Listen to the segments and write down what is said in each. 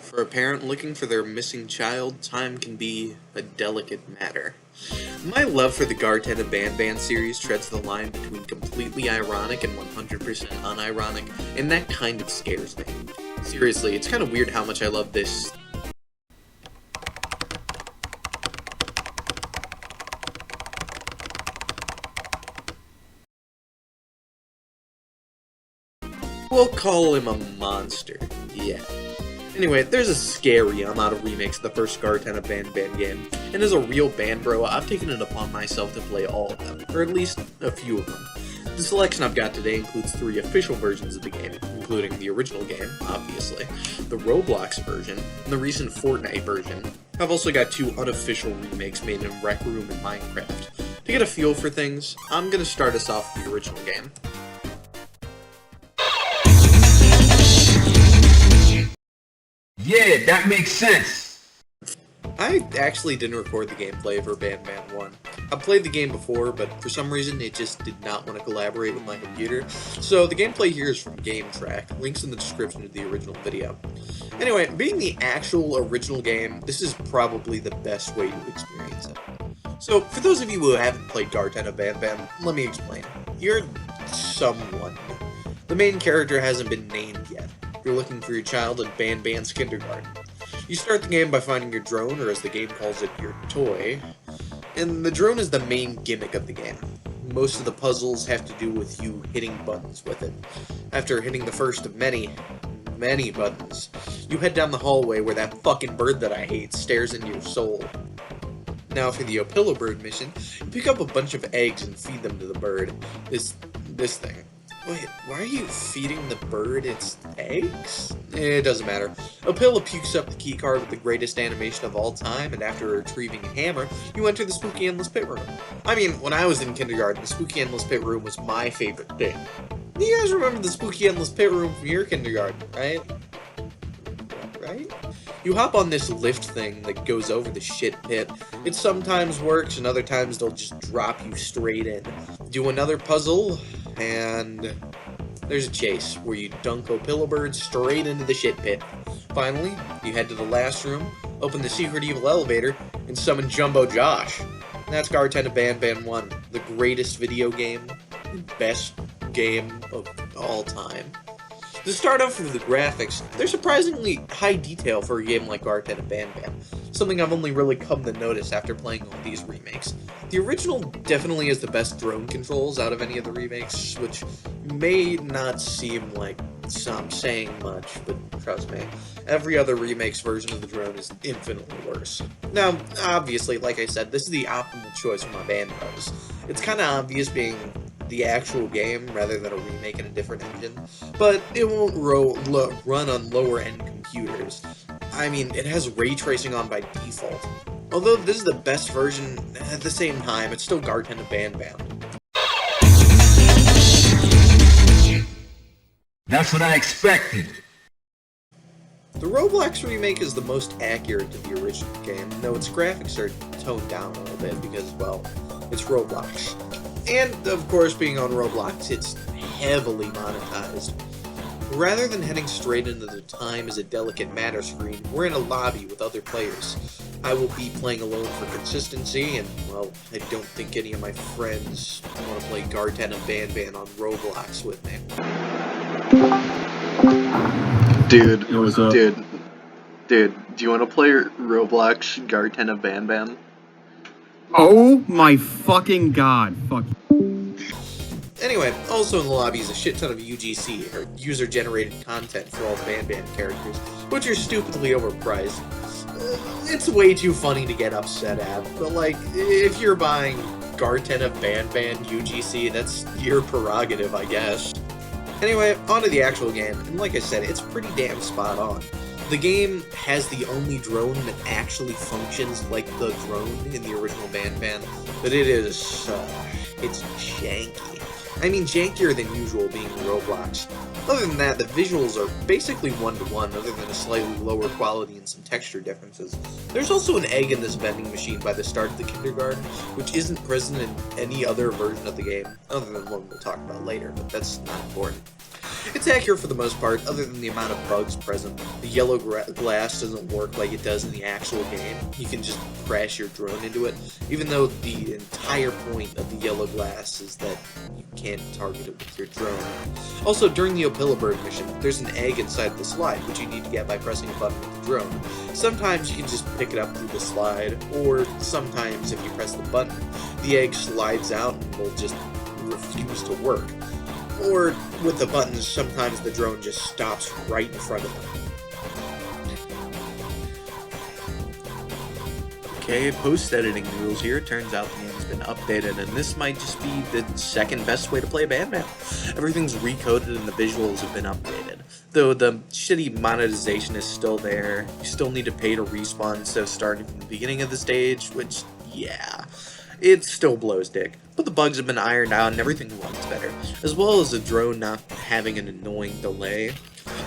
For a parent looking for their missing child, time can be a delicate matter. My love for the Garten and Banban series treads the line between completely ironic and 100% unironic, and that kind of scares me. Seriously, it's kind of weird how much I love this. We'll call him a monster, yeah. Anyway, there's a scary amount of remakes of the first Garten and Banban game, and as a real Banbro, I've taken it upon myself to play all of them, or at least a few of them. The selection I've got today includes 3 official versions of the game, including the original game, obviously, the Roblox version, and the recent Fortnite version. I've also got 2 unofficial remakes made in Rec Room and Minecraft. To get a feel for things, I'm going to start us off with the original game. Yeah, that makes sense. I actually didn't record the gameplay for Banban 1. I've played the game before, but for some reason it just did not want to collaborate with my computer. So the gameplay here is from GameTrack, links in the description of the original video. Anyway, being the actual original game, this is probably the best way to experience it. So for those of you who haven't played Garten and Banban, let me explain. You're someone. The main character hasn't been named yet. You're looking for your child in Banban's kindergarten. You start the game by finding your drone, or as the game calls it, your toy. And the drone is the main gimmick of the game. Most of the puzzles have to do with you hitting buttons with it. After hitting the first of many buttons, you head down the hallway where that fucking bird that I hate stares into your soul. Now for the Opila bird mission, you pick up a bunch of eggs and feed them to the bird. This thing. Wait, why are you feeding the bird its eggs? It doesn't matter. Opila pukes up the keycard with the greatest animation of all time, and after retrieving a hammer, you enter the spooky endless pit room. I mean, when I was in kindergarten, the spooky endless pit room was my favorite thing. You guys remember the spooky endless pit room from your kindergarten, right? Right? You hop on this lift thing that goes over the shit pit. It sometimes works, and other times they'll just drop you straight in. Do another puzzle, and there's a chase where you dunk Opila bird straight into the shit pit. Finally, you head to the last room, open the secret evil elevator, and summon Jumbo Josh. And that's Garten and Banban 1, the greatest video game, best game of all time. To start off with the graphics, they're surprisingly high detail for a game like Garten and Banban, something I've only really come to notice after playing all these remakes. The original definitely has the best drone controls out of any of the remakes, which may not seem like I'm saying much, but trust me, every other remake's version of the drone is infinitely worse. Now, obviously, like I said, this is the optimal choice for my Banbros. It's kinda obvious being the actual game rather than a remake in a different engine, but it won't run on lower end computers. I mean, it has ray tracing on by default. Although this is the best version, at the same time, it's still Garten and Banban. That's what I expected. The Roblox remake is the most accurate to the original game, though its graphics are toned down a little bit because, well, it's Roblox. And, of course, being on Roblox, it's heavily monetized. Rather than heading straight into the time is a delicate matter screen, we're in a lobby with other players. I will be playing alone for consistency, and, well, I don't think any of my friends want to play Garten and Banban on Roblox with me. Dude, do you want to play Roblox Garten and Banban? Oh my fucking god, fuck. Anyway, also in the lobby is a shit ton of UGC, or user-generated content for all the Banban characters, which are stupidly overpriced. It's way too funny to get upset at, but like, if you're buying Garten of Banban UGC, that's your prerogative, I guess. Anyway, on to the actual game, and like I said, it's pretty damn spot on. The game has the only drone that actually functions like the drone in the original Banban, but it is, it's janky. I mean, jankier than usual being in Roblox. Other than that, the visuals are basically one-to-one, other than a slightly lower quality and some texture differences. There's also an egg in this vending machine by the start of the kindergarten, which isn't present in any other version of the game, other than one we'll talk about later, but that's not important. It's accurate for the most part, other than the amount of bugs present. The yellow glass doesn't work like it does in the actual game. You can just crash your drone into it, even though the entire point of the yellow glass is that you can't target it with your drone. Also, during the Opilabird mission, there's an egg inside the slide, which you need to get by pressing a button with the drone. Sometimes you can just pick it up through the slide, or sometimes if you press the button, the egg slides out and will just refuse to work. Or with the buttons, sometimes the drone just stops right in front of them. Okay, post-editing rules here. Turns out the game has been updated, and this might just be the second best way to play Banban. Everything's recoded and the visuals have been updated. Though the shitty monetization is still there, you still need to pay to respawn instead of starting from the beginning of the stage, which, yeah, it still blows dick. But the bugs have been ironed out and everything runs better, as well as the drone not having an annoying delay.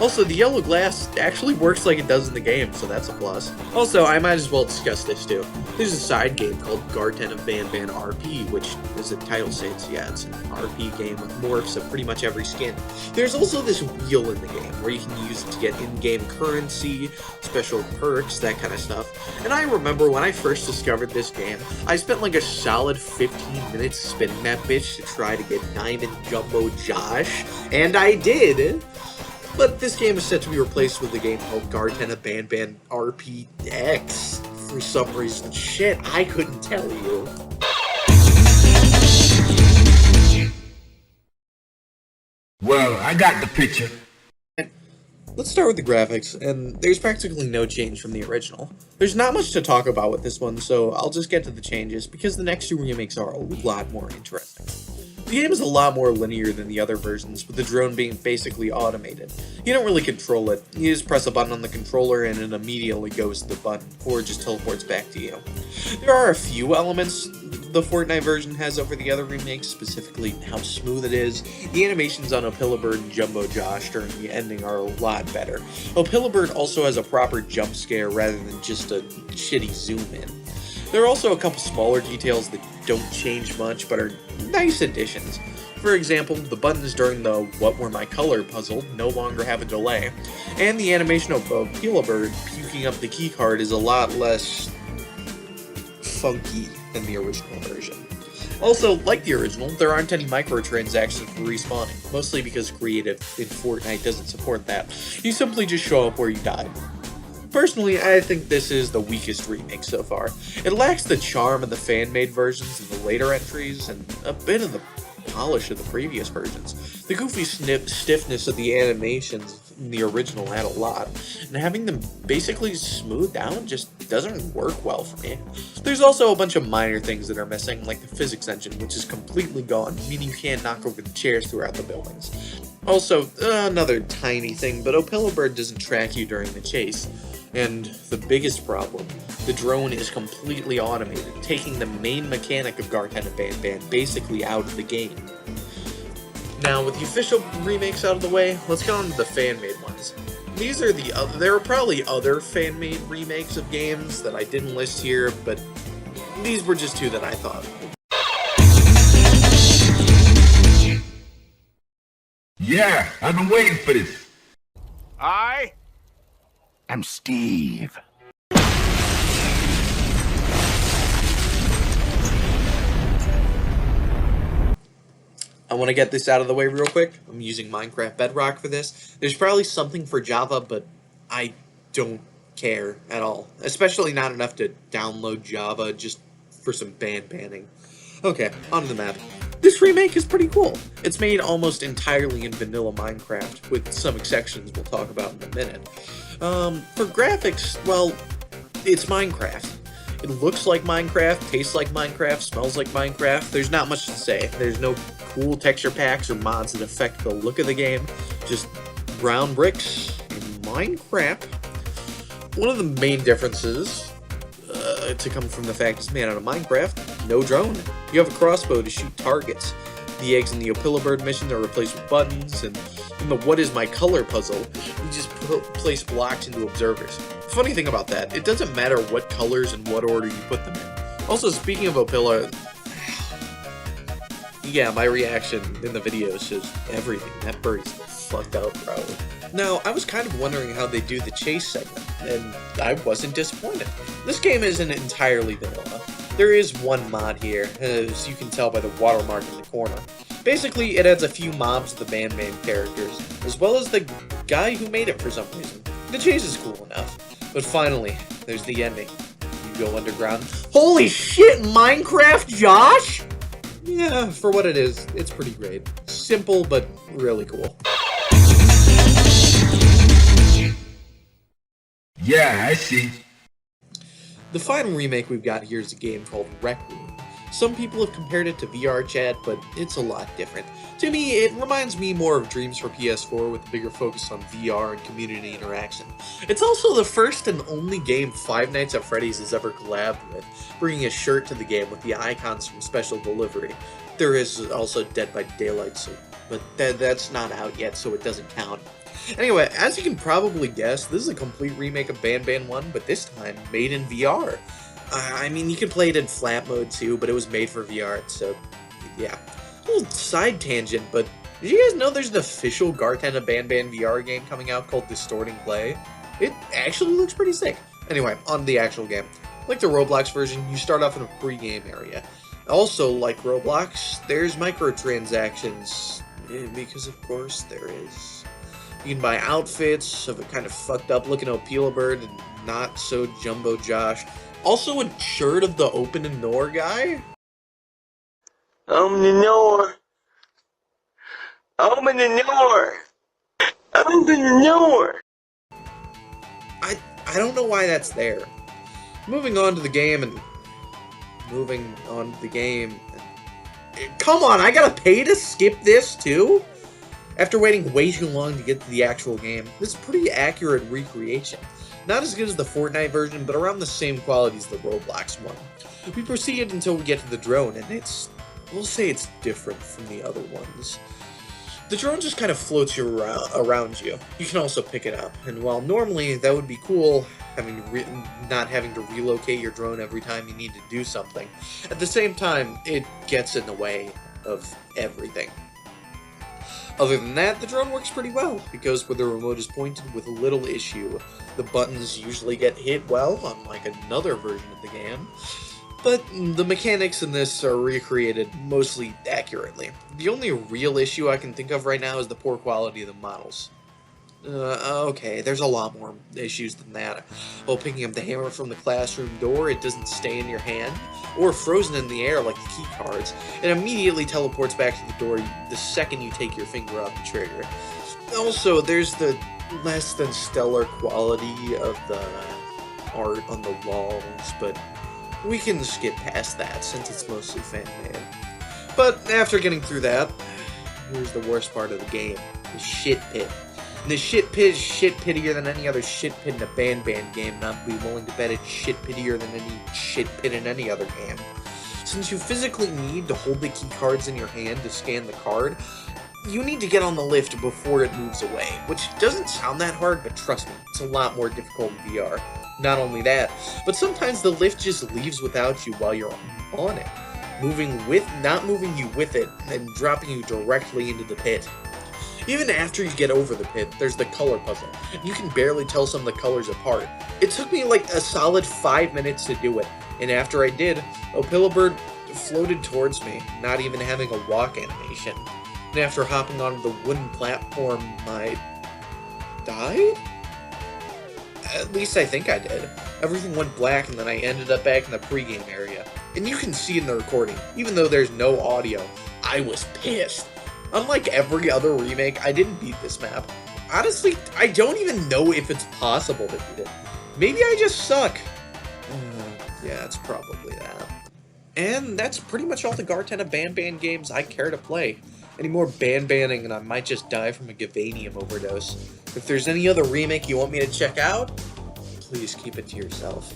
Also, the yellow glass actually works like it does in the game, so that's a plus. Also, I might as well discuss this too. There's a side game called Garten of Banban RP, which, as the title says, yeah, it's an RP game with morphs of pretty much every skin. There's also this wheel in the game, where you can use it to get in-game currency, special perks, that kind of stuff. And I remember when I first discovered this game, I spent like a solid 15 minutes spinning that bitch to try to get Diamond Jumbo Josh, and I did! But this game is set to be replaced with a game called Garten of Banban RPX for some reason. Shit, I couldn't tell you. Well, I got the picture. Let's start with the graphics, and there's practically no change from the original. There's not much to talk about with this one, so I'll just get to the changes, because the next two remakes are a lot more interesting. The game is a lot more linear than the other versions, with the drone being basically automated. You don't really control it, you just press a button on the controller and it immediately goes to the button, or just teleports back to you. There are a few elements the Fortnite version has over the other remakes, specifically how smooth it is. The animations on Opilabird and Jumbo Josh during the ending are a lot better. Opilabird also has a proper jump scare rather than just a shitty zoom in. There are also a couple smaller details that don't change much, but are nice additions. For example, the buttons during the What Were My Color puzzle no longer have a delay, and the animation of Opilabird puking up the keycard is a lot less funky than the original version. Also, like the original, there aren't any microtransactions for respawning, mostly because creative in Fortnite doesn't support that. You simply just show up where you died. Personally, I think this is the weakest remake so far. It lacks the charm of the fan-made versions of the later entries, and a bit of the polish of the previous versions. The goofy stiffness of the animations in the original had a lot, and having them basically smoothed out just doesn't work well for me. There's also a bunch of minor things that are missing, like the physics engine, which is completely gone, meaning you can't knock over the chairs throughout the buildings. Also, another tiny thing, but Opilabird doesn't track you during the chase. And the biggest problem, the drone is completely automated, taking the main mechanic of Garten of Banban basically out of the game. Now, with the official remakes out of the way, let's go on to the fan-made ones. These are there are probably other fan-made remakes of games that I didn't list here, but these were just two that I thought. Yeah, I've been waiting for this. I'm Steve. I want to get this out of the way real quick. I'm using Minecraft Bedrock for this. There's probably something for Java, but I don't care at all. Especially not enough to download Java just for some banning. Okay, on to the map. This remake is pretty cool. It's made almost entirely in vanilla Minecraft, with some exceptions we'll talk about in a minute. For graphics, well, it's Minecraft. It looks like Minecraft, tastes like Minecraft, smells like Minecraft. There's not much to say. There's no cool texture packs or mods that affect the look of the game. Just brown bricks and Minecraft. One of the main differences to come from the fact it's made out of Minecraft, no drone. You have a crossbow to shoot targets. The eggs in the Opilabird mission are replaced with buttons, and in the What Is My Color puzzle, you just place blocks into observers. Funny thing about that, it doesn't matter what colors and what order you put them in. Also, speaking of Opilabird, yeah, my reaction in the video shows everything. That bird is fucked up route. Now, I was kind of wondering how they do the chase segment, and I wasn't disappointed. This game isn't entirely vanilla. There is one mod here, as you can tell by the watermark in the corner. Basically, it adds a few mobs to the Banban characters, as well as the guy who made it for some reason. The chase is cool enough. But finally, there's the ending. You go underground. Holy shit, Minecraft, Josh? Yeah, for what it is, it's pretty great. Simple, but really cool. Yeah, I see. The final remake we've got here is a game called Rec Room. Some people have compared it to VR Chat, but it's a lot different. To me, it reminds me more of Dreams for PS4 with a bigger focus on VR and community interaction. It's also the first and only game Five Nights at Freddy's has ever collabed with, bringing a shirt to the game with the icons from Special Delivery. There is also Dead by Daylight, but that's not out yet, so it doesn't count. Anyway, as you can probably guess, this is a complete remake of Banban 1, but this time made in VR. I mean, you can play it in flat mode too, but it was made for VR, so yeah. A little side tangent, but did you guys know there's an official Garten Banban VR game coming out called Distorting Play? It actually looks pretty sick. Anyway, on to the actual game. Like the Roblox version, you start off in a pre-game area. Also, like Roblox, there's microtransactions, because of course there is. You can buy outfits of a kind of fucked up looking Opelabird and not so Jumbo Josh. Also a shirt of the Open and Nor guy. Open the door. Open the door. Open the door. I don't know why that's there. Moving on to the game. Come on, I gotta pay to skip this too? After waiting way too long to get to the actual game, this is a pretty accurate recreation. Not as good as the Fortnite version, but around the same quality as the Roblox one. We proceed until we get to the drone, and we'll say it's different from the other ones. The drone just kind of floats you around you. You can also pick it up, and while normally that would be cool, not having to relocate your drone every time you need to do something, at the same time, it gets in the way of everything. Other than that, the drone works pretty well. It goes where the remote is pointed with little issue. The buttons usually get hit well, unlike another version of the game. But the mechanics in this are recreated mostly accurately. The only real issue I can think of right now is the poor quality of the models. Okay, there's a lot more issues than that. While picking up the hammer from the classroom door, it doesn't stay in your hand, or frozen in the air like the key cards. It immediately teleports back to the door the second you take your finger off the trigger. Also, there's the less than stellar quality of the art on the walls, but we can skip past that since it's mostly fan-made. But after getting through that, here's the worst part of the game, the shit pit. And the shit pit is shit pittier than any other shit pit in a Banban game, and I'd be willing to bet it's shit pittier than any shit pit in any other game. Since you physically need to hold the key cards in your hand to scan the card, you need to get on the lift before it moves away, which doesn't sound that hard, but trust me, it's a lot more difficult in VR. Not only that, but sometimes the lift just leaves without you while you're on it, not moving you with it, and dropping you directly into the pit. Even after you get over the pit, there's the color puzzle. You can barely tell some of the colors apart. It took me like a solid 5 minutes to do it, and after I did, Opelabird floated towards me, not even having a walk animation. And after hopping onto the wooden platform, I died? At least I think I did. Everything went black and then I ended up back in the pregame area. And you can see in the recording, even though there's no audio, I was pissed. Unlike every other remake, I didn't beat this map. Honestly, I don't even know if it's possible to beat it. Maybe I just suck. Yeah, it's probably that. And that's pretty much all the Garten Banban games I care to play. Any more Banbanning and I might just die from a Gavanium overdose. If there's any other remake you want me to check out, please keep it to yourself.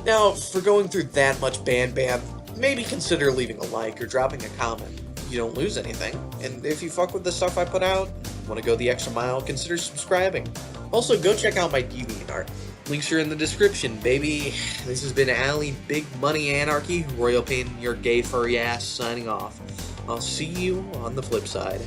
Now, for going through that much Banban, maybe consider leaving a like or dropping a comment. You don't lose anything. And if you fuck with the stuff I put out, want to go the extra mile, consider subscribing. Also, go check out my DeviantArt. Links are in the description, baby. This has been Allie, Big Money Anarchy, Royal Pain, your gay furry ass, signing off. I'll see you on the flip side.